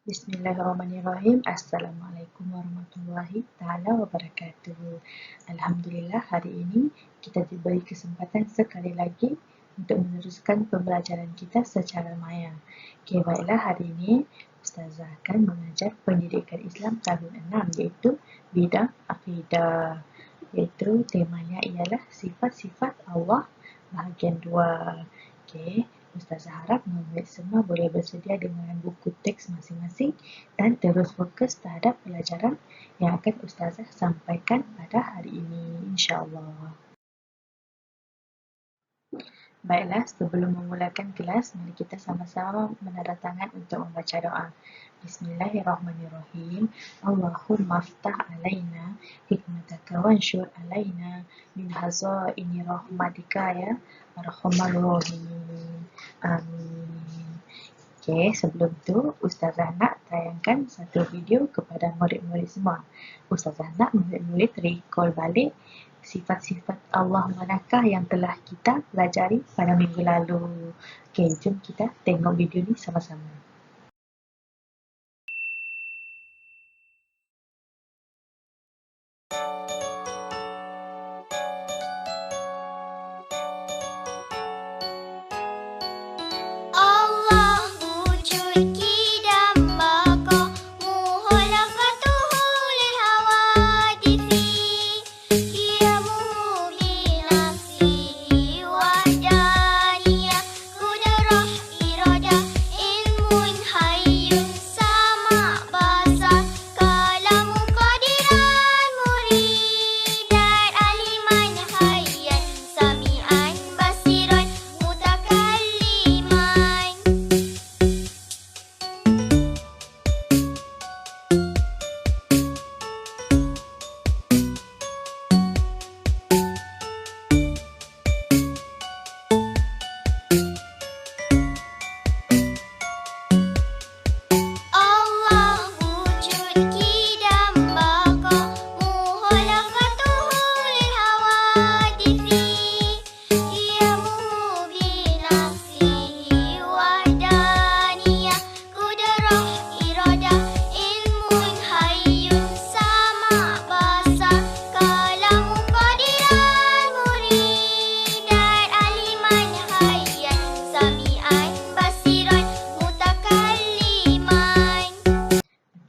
Bismillahirrahmanirrahim. Assalamualaikum warahmatullahi taala wabarakatuh. Alhamdulillah, hari ini kita diberi kesempatan sekali lagi untuk meneruskan pembelajaran kita secara maya. Okey, baiklah, hari ini Ustazah akan mengajar pendidikan Islam tahun 6 iaitu bidang akidah. Iaitu temanya ialah sifat-sifat Allah bahagian 2. Okey, Ustazah harap murid semua boleh bersedia dengan buku teks masing-masing dan terus fokus terhadap pelajaran yang akan Ustazah sampaikan pada hari ini, insya-Allah. Baiklah, sebelum memulakan kelas, mari kita sama-sama menandatangan untuk membaca doa. Bismillahirrahmanirrahim. Allahumma aftah alaina hikmataka wansyur alaina min hazaini rahmatika ya arhamar rahimin. Amin. Okey, sebelum tu Ustazah nak tayangkan satu video kepada murid-murid semua. Ustazah nak murid-murid recall balik sifat-sifat Allah manakah yang telah kita pelajari pada minggu lalu. Okey, jom kita tengok video ni sama-sama.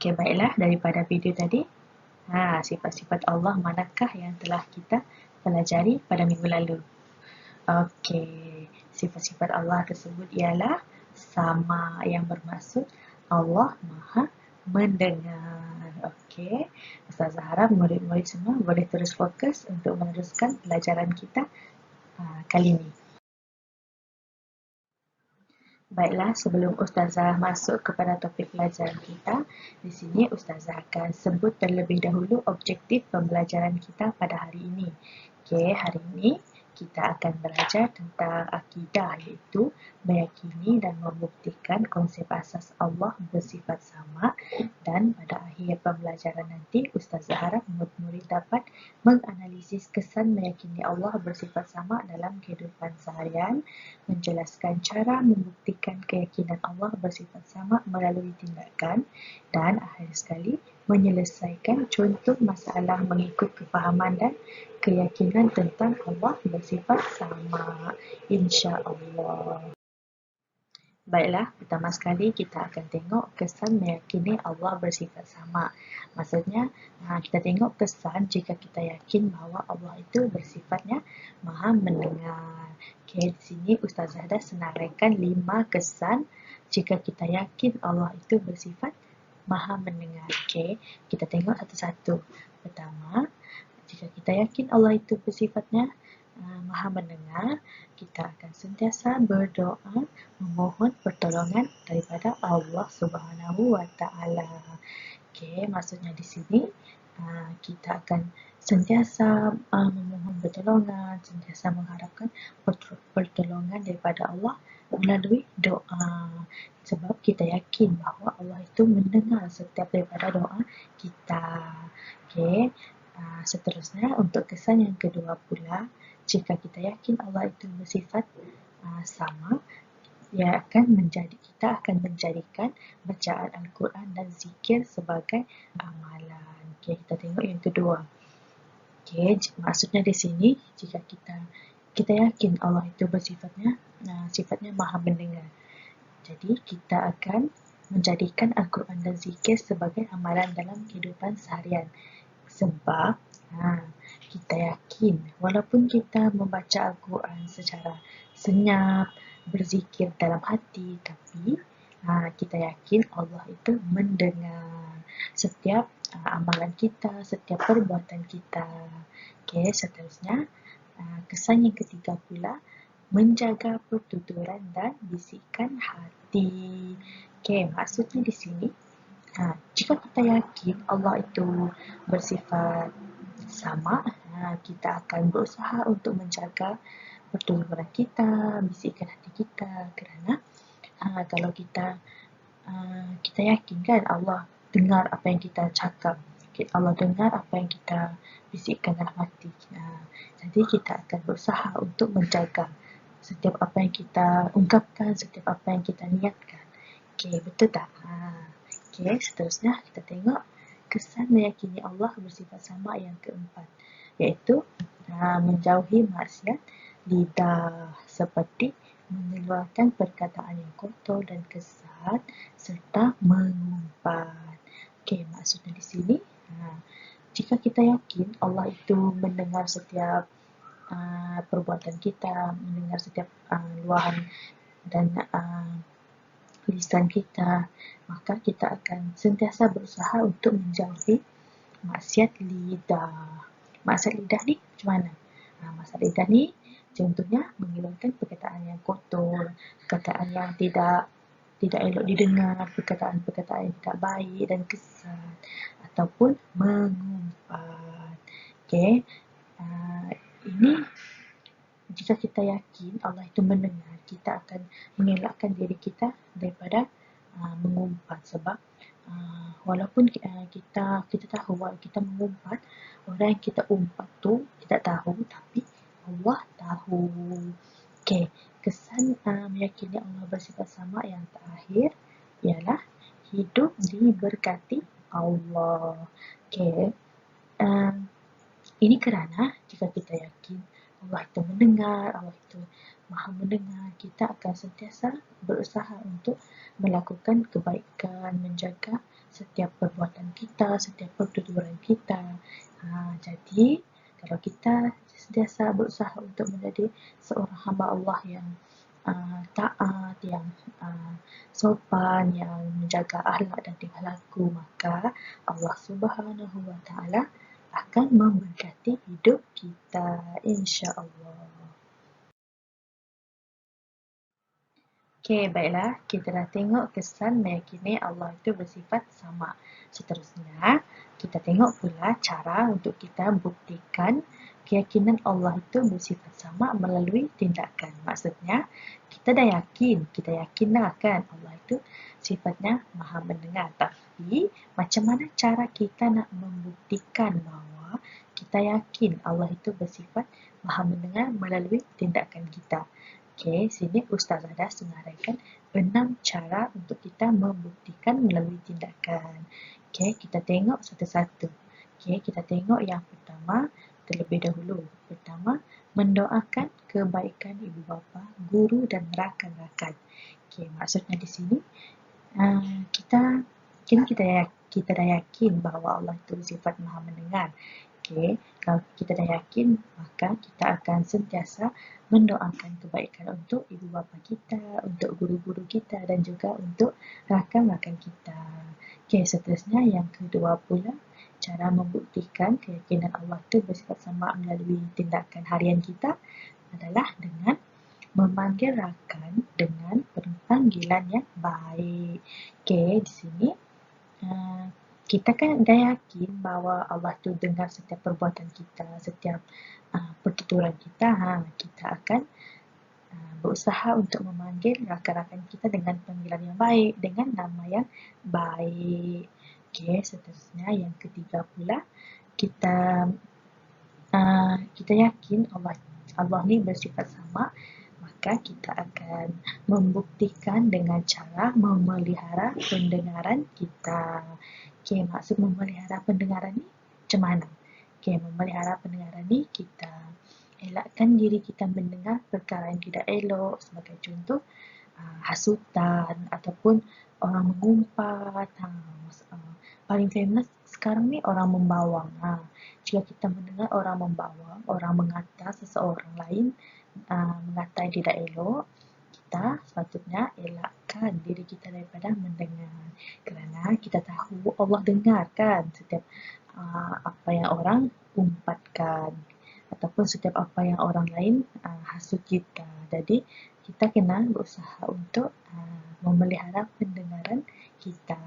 Okey, baiklah, daripada video tadi, sifat-sifat Allah manakah yang telah kita pelajari pada minggu lalu? Okey, sifat-sifat Allah tersebut ialah sama, yang bermaksud Allah Maha mendengar. Okey, Ustazah harap murid-murid semua boleh terus fokus untuk meneruskan pelajaran kita kali ini. Baiklah, sebelum Ustazah masuk kepada topik pelajaran kita, di sini Ustazah akan sebut terlebih dahulu objektif pembelajaran kita pada hari ini. Okey, hari ini kita akan belajar tentang akidah, iaitu meyakini dan membuktikan konsep asas Allah bersifat sama, dan pada akhir pembelajaran nanti Ustazah harap murid-murid dapat menganalisis kesan meyakini Allah bersifat sama dalam kehidupan seharian, menjelaskan cara membuktikan keyakinan Allah bersifat sama melalui tindakan, dan akhir sekali menyelesaikan contoh masalah mengikut kefahaman dan keyakinan tentang Allah bersifat sama, insya-Allah. Baiklah, pertama sekali kita akan tengok kesan meyakini Allah bersifat sama. Maksudnya, kita tengok kesan jika kita yakin bahawa Allah itu bersifatnya Maha mendengar. Okey, di sini Ustazah dah senaraikan 5 kesan jika kita yakin Allah itu bersifat Maha mendengar. Okey, kita tengok satu-satu. Pertama, jika kita yakin Allah itu bersifatnya Maha mendengar, kita akan sentiasa berdoa memohon pertolongan daripada Allah Subhanahu wa taala. Okey, maksudnya di sini kita akan sentiasa memohon pertolongan, sentiasa mengharapkan pertolongan daripada Allah melalui doa. Sebab kita yakin bahawa Allah itu mendengar setiap daripada doa kita. Okey, seterusnya untuk kesan yang kedua pula, jika kita yakin Allah itu bersifat sama, kita akan menjadikan bacaan Al-Quran dan zikir sebagai amalan. Okey, kita tengok yang kedua. Okey, maksudnya di sini jika kita yakin Allah itu sifatnya Maha mendengar. Jadi kita akan menjadikan Al-Quran dan zikir sebagai amalan dalam kehidupan seharian. Sebab kita yakin walaupun kita membaca Al-Quran secara senyap, berzikir dalam hati, tapi kita yakin Allah itu mendengar setiap amalan kita, setiap perbuatan kita. Okey, seterusnya kesan yang ketiga pula, menjaga pertuturan dan bisikan hati. Okey, maksudnya di sini jika kita yakin Allah itu bersifat sama, kita akan berusaha untuk menjaga pertuturan kita, bisikan hati kita, kerana kalau kita yakin kan Allah dengar apa yang kita cakap, Allah dengar apa yang kita bisikkan dalam hati. Jadi kita akan berusaha untuk menjaga setiap apa yang kita ungkapkan, setiap apa yang kita niatkan. Okey, betul tak? Okey, seterusnya kita tengok kesan meyakini Allah bersifat sama yang keempat, iaitu menjauhi maksiat lidah seperti mengeluarkan perkataan yang kotor dan kesat serta mengumpat. Okey, maksudnya di sini jika kita yakin Allah itu mendengar setiap perbuatan kita, mendengar setiap luahan dan lisan kita, maka kita akan sentiasa berusaha untuk menjauhi maksiat lidah. Maksiat lidah ni macam mana? Maksiat lidah ni contohnya mengeluarkan perkataan yang kotor, perkataan yang tidak elok didengar, perkataan-perkataan yang tidak baik dan kesat, ataupun mengumpat. Okey, ini jika kita yakin Allah itu mendengar, kita akan mengelakkan diri kita daripada mengumpat, sebab walaupun kita tahu kalau kita mengumpat, orang yang kita umpat tu tidak tahu, tapi Allah tahu. Okey, kesan meyakini Allah bersifat sama yang terakhir ialah hidup diberkati Allah. Okey, ini kerana jika kita yakin Allah itu mendengar, Allah itu Maha mendengar, kita akan sentiasa berusaha untuk melakukan kebaikan, menjaga setiap perbuatan kita, setiap pertuturan kita. Jadi, kalau kita sentiasa berusaha untuk menjadi seorang hamba Allah yang taat, yang sopan, yang menjaga akhlak dan tingkah laku, maka Allah Subhanahu wa Ta'ala akan memberkati hidup kita, insya-Allah. Okey, baiklah. Kita dah tengok kesan meyakini Allah itu bersifat sama. Seterusnya, kita tengok pula cara untuk kita buktikan keyakinan Allah itu bersifat sama melalui tindakan. Maksudnya, kita yakinlah kan Allah itu sifatnya Maha mendengar. Tapi, macam mana cara kita nak membuktikan bahawa kita yakin Allah itu bersifat Maha mendengar melalui tindakan kita? Okey, sini Ustazah dah senaraikan 6 cara untuk kita membuktikan melalui tindakan. Okey, kita tengok satu-satu. Okey, kita tengok yang pertama terlebih dahulu. Pertama, mendoakan kebaikan ibu bapa, guru dan rakan-rakan. Okey, maksudnya di sini kita dah yakin bahawa Allah itu bersifat Maha mendengar. Okey, kalau kita dah yakin, maka kita akan sentiasa mendoakan kebaikan untuk ibu bapa kita, untuk guru-guru kita dan juga untuk rakan-rakan kita. Okey, seterusnya yang kedua pula, cara membuktikan keyakinan Allah itu bersifat sama melalui tindakan harian kita adalah dengan memanggil rakan dengan panggilan yang baik. Okey, di sini kita kan dah yakin bahawa Allah tu dengar setiap perbuatan kita, setiap pertuturan kita. Kita akan berusaha untuk memanggil rakan-rakan kita dengan panggilan yang baik, dengan nama yang baik. Okey, seterusnya yang ketiga pula, kita yakin Allah ni bersifat sama, maka maka kita akan membuktikan dengan cara memelihara pendengaran kita. Okey, maksud memelihara pendengaran ni macam mana? Okey, memelihara pendengaran ni kita elakkan diri kita mendengar perkara yang tidak elok, sebagai contoh hasutan ataupun orang mengumpat. Paling famous sekarang ni orang membawang. Jika kita mendengar orang membawang, orang mengata seseorang lain, mengata yang tidak elok, kita sepatutnya elakkan diri kita daripada mendengar, kerana kita tahu Allah dengar kan setiap apa yang orang umpatkan ataupun setiap apa yang orang lain hasut kita. Jadi kita kena berusaha untuk memelihara pendengaran kita.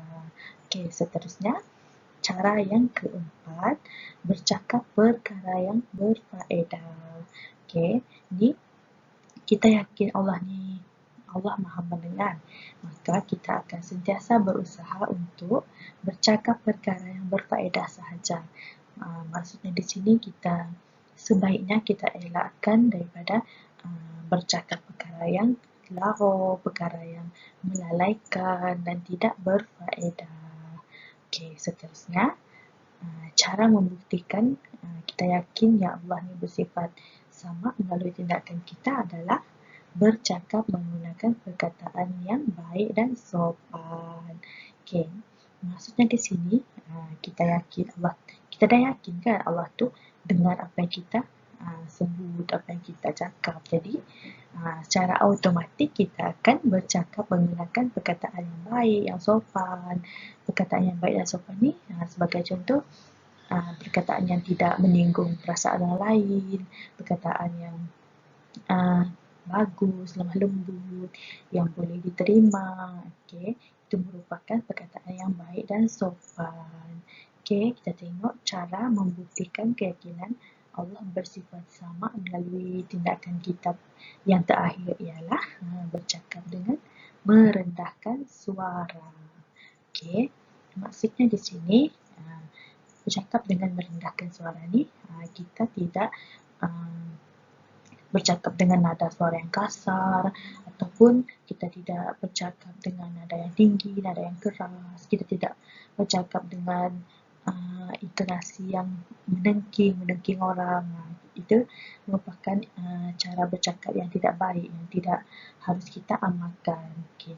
Okey, seterusnya cara yang keempat, bercakap perkara yang berfaedah. Okey, ni kita yakin Allah Maha mendengar, maka kita akan sentiasa berusaha untuk bercakap perkara yang berfaedah sahaja. Maksudnya di sini sebaiknya kita elakkan daripada bercakap perkara yang lagau, perkara yang melalaikan dan tidak berfaedah. Okey, seterusnya cara membuktikan kita yakin ya Allah ni bersifat sama melalui tindakan kita adalah bercakap menggunakan perkataan yang baik dan sopan. Okey, maksudnya di sini kita dah yakin kan Allah tu dengar apa yang kita sebut, apa yang kita cakap. Jadi secara automatik kita akan bercakap menggunakan perkataan yang baik, yang sopan. Perkataan yang baik dan sopan ni sebagai contoh perkataan yang tidak menyinggung perasaan orang lain, perkataan yang bagus, lemah lembut, yang boleh diterima. Okey, itu merupakan perkataan yang baik dan sopan. Okey, kita tengok cara membuktikan keyakinan Allah bersifat sama melalui tindakan kita. Yang terakhir ialah bercakap dengan merendahkan suara. Okey, maksudnya di sini bercakap dengan merendahkan suara ni kita tidak bercakap dengan nada suara yang kasar, ataupun kita tidak bercakap dengan nada yang tinggi, nada yang keras. Kita tidak bercakap dengan intonasi yang menengking orang. Itu merupakan cara bercakap yang tidak baik, yang tidak harus kita amalkan. Okay.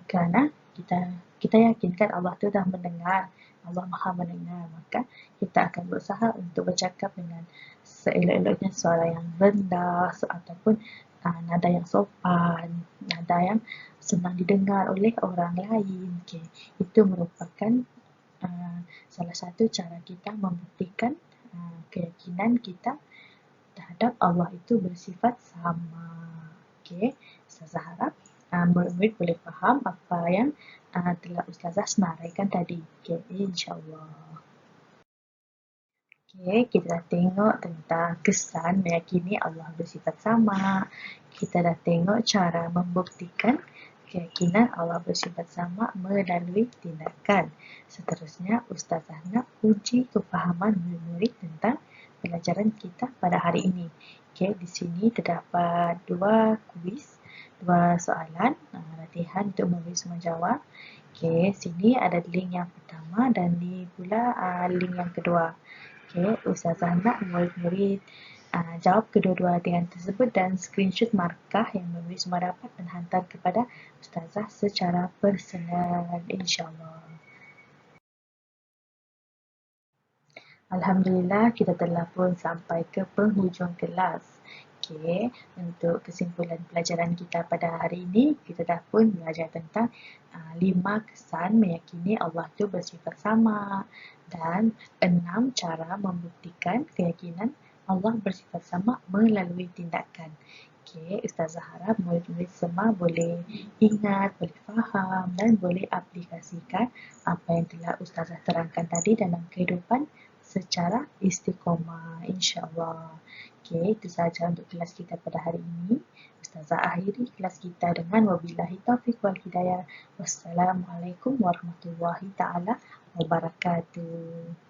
Kerana kita yakinkan Allah tu dah mendengar, Allah Maha mendengar, maka kita akan berusaha untuk bercakap dengan seelok-eloknya suara yang rendah ataupun nada yang sopan, nada yang senang didengar oleh orang lain. Okay. Itu merupakan salah satu cara kita membuktikan keyakinan kita terhadap Allah itu bersifat sama. Okay. Ustazah harap murid-murid boleh faham apa yang telah Ustazah senaraikan tadi. Okay, insyaAllah. Okay, kita dah tengok tentang kesan meyakini Allah bersifat sama. Kita dah tengok cara membuktikan keyakinan Allah bersifat sama melalui tindakan. Seterusnya, Ustazah nak uji kefahaman murid-murid tentang pelajaran kita pada hari ini. Okay, di sini terdapat dua kuis, dua soalan, latihan untuk murid semua jawab. Okay, sini ada link yang pertama dan ni pula link yang kedua. Okay, Ustazah nak murid-murid jawab kedua-dua latihan tersebut dan screenshot markah yang murid semua dapat dan hantar kepada Ustazah secara personal, insyaAllah. Alhamdulillah, kita telah pun sampai ke penghujung kelas. Okay, untuk kesimpulan pelajaran kita pada hari ini, kita dah pun belajar tentang 5 kesan meyakini Allah itu bersifat sama dan 6 cara membuktikan keyakinan Allah bersifat sama melalui tindakan. Okay, Ustazah harap murid-murid semua boleh ingat, boleh faham dan boleh aplikasikan apa yang telah Ustazah terangkan tadi dalam kehidupan secara istiqomah, insyaAllah. Okay, itu sahaja untuk kelas kita pada hari ini. Ustazah akhiri kelas kita dengan wabillahi taufiq wal hidayah. Wassalamualaikum warahmatullahi ta'ala wabarakatuh.